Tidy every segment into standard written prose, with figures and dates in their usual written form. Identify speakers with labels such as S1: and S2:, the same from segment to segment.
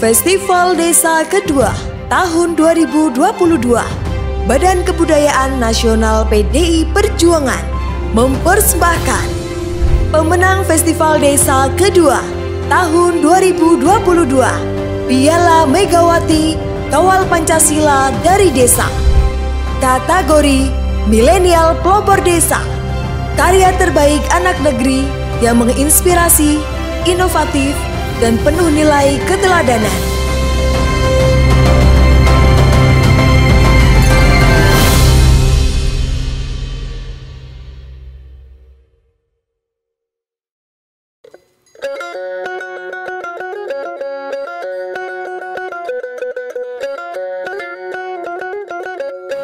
S1: Festival Desa kedua tahun 2022, Badan Kebudayaan Nasional PDI Perjuangan mempersembahkan pemenang Festival Desa kedua tahun 2022, Piala Megawati Kawal Pancasila dari Desa. Kategori Milenial Pelopor Desa, karya terbaik anak negeri yang menginspirasi, inovatif, dan penuh nilai keteladanan.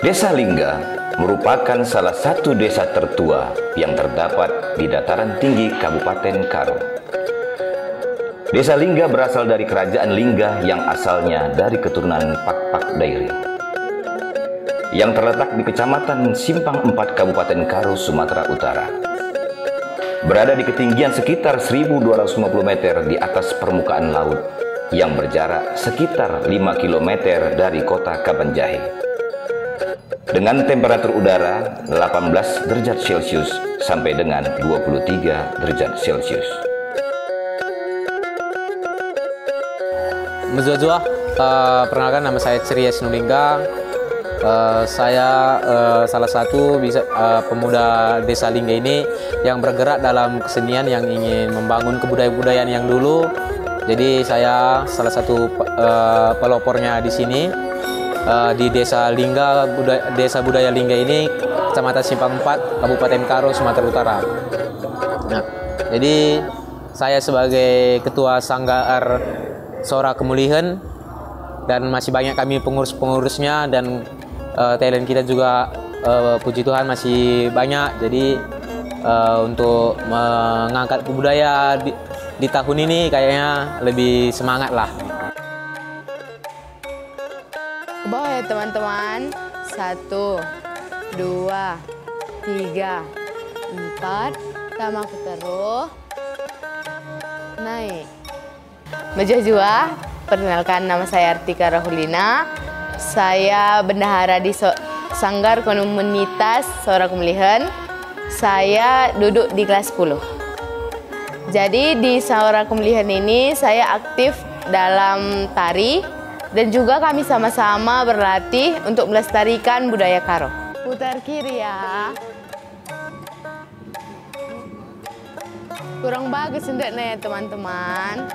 S2: Desa Lingga merupakan salah satu desa tertua yang terdapat di dataran tinggi Kabupaten Karo. Desa Lingga berasal dari kerajaan Lingga yang asalnya dari keturunan Pak-Pak Dairi, yang terletak di Kecamatan Simpang 4 Kabupaten Karo, Sumatera Utara. Berada di ketinggian sekitar 1250 meter di atas permukaan laut, yang berjarak sekitar 5 km dari kota Kabanjahe. Dengan temperatur udara 18 derajat Celcius sampai dengan 23 derajat Celcius.
S3: Mezua, perkenalkan, nama saya Ceria Sinulingga. Saya salah satu pemuda Desa Lingga ini yang bergerak dalam kesenian yang ingin membangun kebudayaan yang dulu. Jadi saya salah satu pelopornya di sini di Desa Lingga, Desa Budaya Lingga ini, Kecamatan Simpang 4, Kabupaten Karo, Sumatera Utara. Nah, jadi saya sebagai Ketua Sanggar Sora Kemulihan, dan masih banyak kami pengurus-pengurusnya, dan talent kita juga puji Tuhan masih banyak. Jadi untuk mengangkat budaya di tahun ini kayaknya lebih semangat lah.
S4: Ke bawah ya teman-teman. 1, 2, 3, 4. Tambah ke terus. Naik. Mejajua, perkenalkan, nama saya Artika Rahulina. Saya bendahara di Sanggar Komunitas Sora Kemulihan. Saya duduk di kelas 10. Jadi di Sora Kemulihan ini saya aktif dalam tari, dan juga kami sama-sama berlatih untuk melestarikan budaya Karo. Putar kiri ya. Kurang bagus hendaknya ya teman-teman.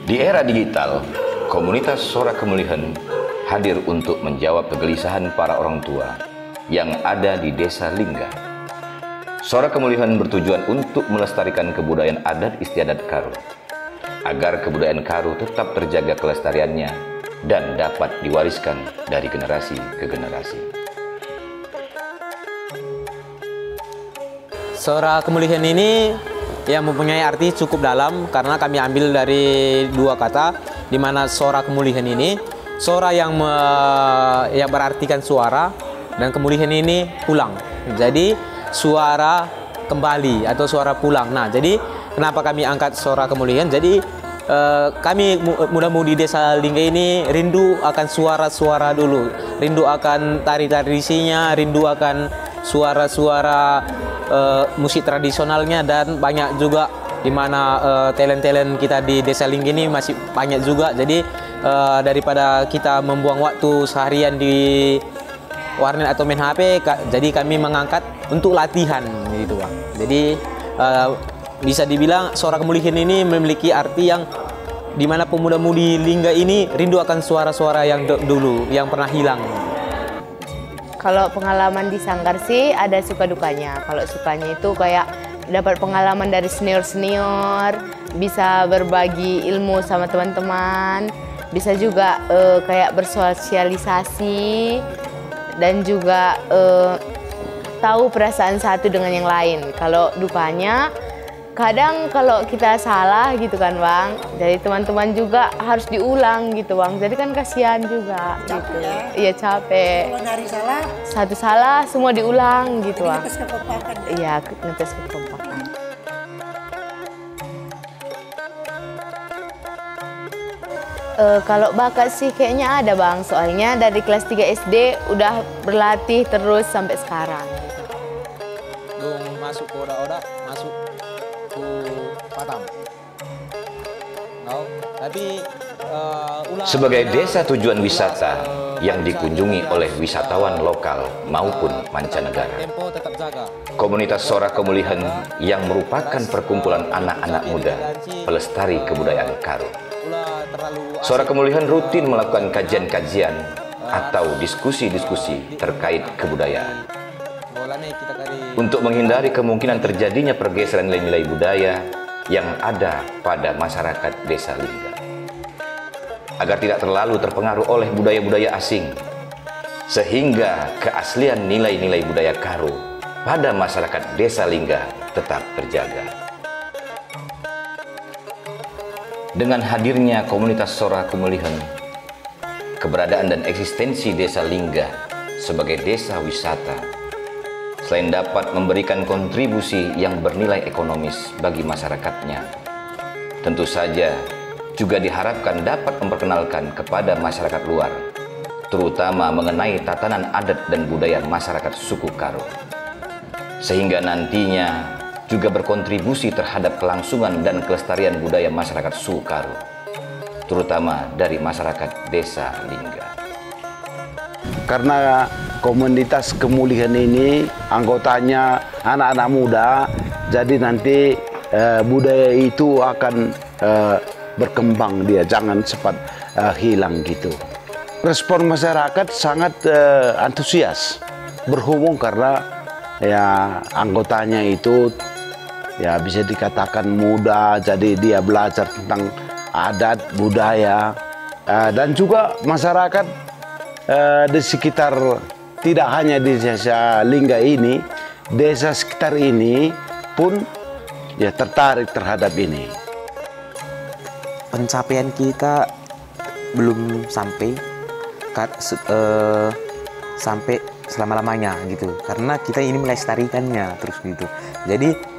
S2: Di era digital, komunitas Sora Kemulihan hadir untuk menjawab kegelisahan para orang tua yang ada di Desa Lingga. Sora Kemulihan bertujuan untuk melestarikan kebudayaan adat istiadat Karo, agar kebudayaan Karo tetap terjaga kelestariannya dan dapat diwariskan dari generasi ke generasi.
S3: Sora Kemulihan ini yang mempunyai arti cukup dalam, karena kami ambil dari dua kata, di mana Sora Kemulihan ini, Sora yang berartikan suara, dan kemulihan ini pulang. Jadi suara kembali atau suara pulang. Nah, jadi kenapa kami angkat Sora Kemulihan? Jadi kami muda-mudi Desa Lingga ini rindu akan suara-suara dulu, rindu akan tari-tradisinya, rindu akan suara-suara musik tradisionalnya, dan banyak juga di mana talent-talent kita di Desa Lingga ini masih banyak juga. Jadi daripada kita membuang waktu seharian di warnet atau main HP, jadi kami mengangkat untuk latihan gitu Bang. Jadi bisa dibilang Sora Kemulihan ini memiliki arti yang dimana pemuda-mudi Lingga ini rindu akan suara-suara yang dulu yang pernah hilang.
S4: Kalau pengalaman di Sanggar sih ada suka dukanya. Kalau sukanya itu kayak dapat pengalaman dari senior-senior, bisa berbagi ilmu sama teman-teman, bisa juga kayak bersosialisasi, dan juga tahu perasaan satu dengan yang lain. Kalau dukanya, kadang kalau kita salah gitu kan Bang, jadi teman-teman juga harus diulang gitu Bang, jadi kan kasihan juga
S5: capek
S4: gitu.
S5: Ya?
S4: Iya capek.
S5: Kalau nyari salah,
S4: satu salah semua diulang gitu Bang.
S5: ngetes kekompakan.
S4: Iya, ngetes kekompakan. Kalau bakat sih kayaknya ada Bang, soalnya dari kelas 3 SD udah berlatih terus sampai sekarang.
S3: Dong masuk ke oda-oda, masuk ke Patam. Tapi
S2: sebagai desa tujuan wisata yang dikunjungi oleh wisatawan lokal maupun mancanegara, komunitas Sora Kemulihan yang merupakan perkumpulan anak-anak muda pelestari kebudayaan Karo. Sora Kemulihan rutin melakukan kajian-kajian atau diskusi-diskusi terkait kebudayaan untuk menghindari kemungkinan terjadinya pergeseran nilai-nilai budaya yang ada pada masyarakat Desa Lingga, agar tidak terlalu terpengaruh oleh budaya-budaya asing, sehingga keaslian nilai-nilai budaya Karo pada masyarakat Desa Lingga tetap terjaga. Dengan hadirnya komunitas Sora Kemulihan, keberadaan dan eksistensi Desa Lingga sebagai desa wisata, selain dapat memberikan kontribusi yang bernilai ekonomis bagi masyarakatnya, tentu saja juga diharapkan dapat memperkenalkan kepada masyarakat luar, terutama mengenai tatanan adat dan budaya masyarakat suku Karo, sehingga nantinya juga berkontribusi terhadap kelangsungan dan kelestarian budaya masyarakat suku Karo, terutama dari masyarakat Desa Lingga.
S5: Karena komunitas Kemulihan ini anggotanya anak-anak muda, jadi nanti budaya itu akan berkembang, dia jangan cepat hilang gitu. Respon masyarakat sangat antusias, berhubung karena ya anggotanya itu ya bisa dikatakan muda, jadi dia belajar tentang adat budaya, dan juga masyarakat di sekitar, tidak hanya di Desa Lingga ini, desa sekitar ini pun ya tertarik terhadap ini.
S6: Pencapaian kita belum sampai sampai selama-lamanya gitu, karena kita ini melestarikannya terus gitu. Jadi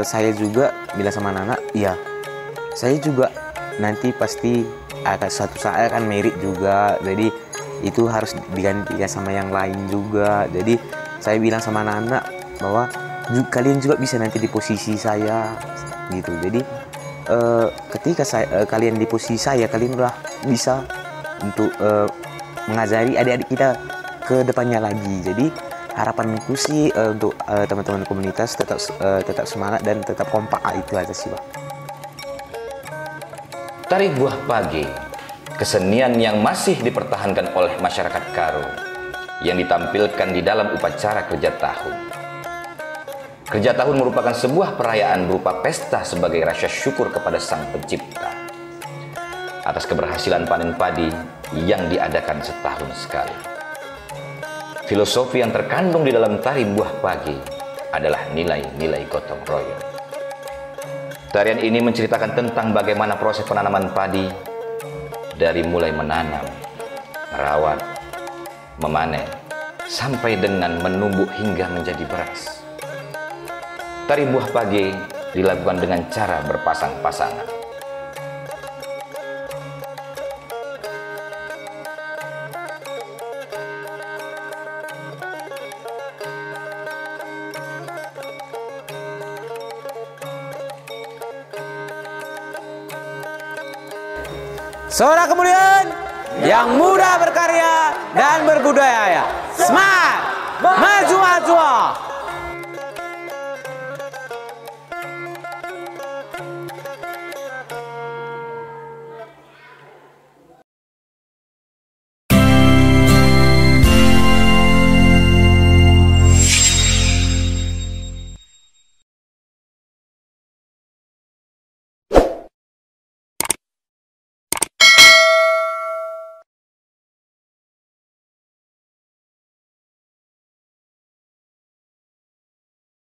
S6: saya juga bilang sama anak-anak, ya saya juga nanti pasti akan suatu saat akan merit juga, jadi itu harus digantikan sama yang lain juga. Jadi saya bilang sama anak-anak bahwa kalian juga bisa nanti di posisi saya gitu. Jadi ketika kalian di posisi saya, kalian udah bisa untuk mengajari adik-adik kita ke depannya lagi. Jadi harapanku sih untuk teman-teman komunitas tetap semangat dan tetap kompak, itu aja sih Bang.
S2: Tari Buah Pagi, kesenian yang masih dipertahankan oleh masyarakat Karo yang ditampilkan di dalam upacara kerja tahun. Kerja tahun merupakan sebuah perayaan berupa pesta sebagai rasa syukur kepada Sang Pencipta atas keberhasilan panen padi yang diadakan setahun sekali. Filosofi yang terkandung di dalam Tari Buah Pagi adalah nilai-nilai gotong royong. Tarian ini menceritakan tentang bagaimana proses penanaman padi dari mulai menanam, merawat, memanen, sampai dengan menumbuk hingga menjadi beras. Tari Buah Pagi dilakukan dengan cara berpasang-pasangan.
S3: Sora Kemulihan yang muda berkarya dan berbudaya. Semangat, maju-maju.